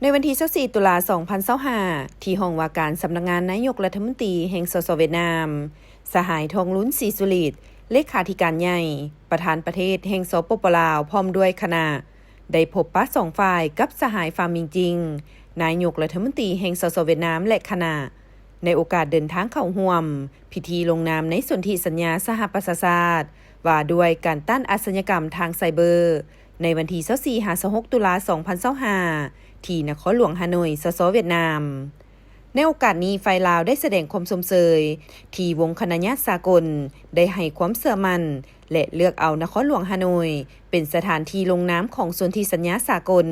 ในวันที่24ตุลา2025ที่ห้องว่าการสำนักงานนายกรัฐมนตรีแห่งสสเวียดนามสหายทองลุ้นศรีสุริตเลขาธิการใหญ่ประธานประเทศแห่งสปป.ลาวพร้อมด้วยคณะได้พบปะสองฝ่ายกับสหายฟาร์มิงจริงนายกรัฐมนตรีแห่งสสเวียดนามและคณะในโอกาสเดินทางเข้าร่วมพิธีลงนามในสนธิสัญญาสหประชาชาติว่าด้วยการต้านอาชญากรรมทางไซเบอร์ในวันที่24-26ตุลา2025ที่นครหลวงฮานอยสสเวียดนามในโอกาสนี้ฝ่ายลาวได้แสดงความสมเสยที่วงคณะญาติสากลได้ให้ความเชื่อมั่นและเลือกเอานครหลวงฮานอยเป็นสถานที่ลงนามของสนธิสัญญาสากล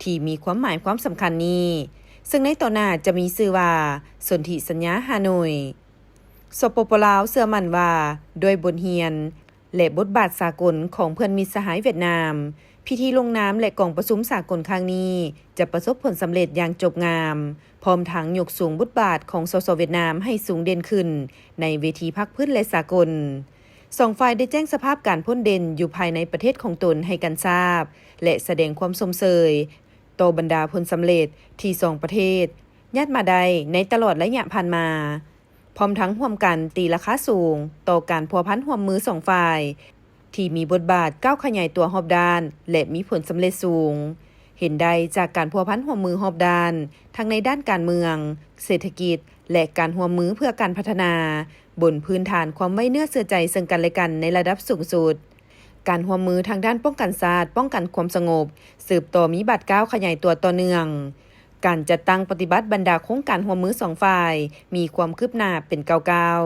ที่มีความหมายความสำคัญนี้ซึ่งในต่อหน้าจะมีชื่อว่าสนธิสัญญาฮานอยสปป.ลาวเชื่อมั่นว่าด้วยบทเรียนและบทบาทสากลของเพื่อนมิตรสหายเวียดนามพิธีลงนามและกองประชุมสากลครั้งนี้จะประสบผลสำเร็จอย่างจบงามพร้อมทั้งยกสูงบทบาทของสสเวียดนามให้สูงเด่นขึ้นในเวทีภาคพื้นและสากลสองฝ่ายได้แจ้งสภาพการพ้นเด่นอยู่ภายในประเทศของตนให้กันทราบและแสดงความสมเสยต่อบรรดาผลสำเร็จที่สองประเทศญาติมาได้ในตลอดระยะผ่านมาพร้อมทั้งร่วมกันตีราคาสูงต่อการพัวพันร่วมมือสองฝ่ายที่มีบทบาทก้าวขยายตัวรอบด้านและมีผลสำเร็จสูงเห็นได้จากการพัวพันร่วมมือรอบด้านทั้งในด้านการเมืองเศรษฐกิจและการร่วมมือเพื่อการพัฒนาบนพื้นฐานความไว้เนื้อเชื่อใจซึ่งกันและกันในระดับสูงสุดการร่วมมือทางด้านป้องกันชาติป้องกันความสงบสืบต่อมีบัตรก้าวขยายตัวต่อเนื่องการจัดตั้งปฏิบัติบรรดาโครงการร่วมมือสองฝ่ายมีความคืบหน้าเป็นก้าว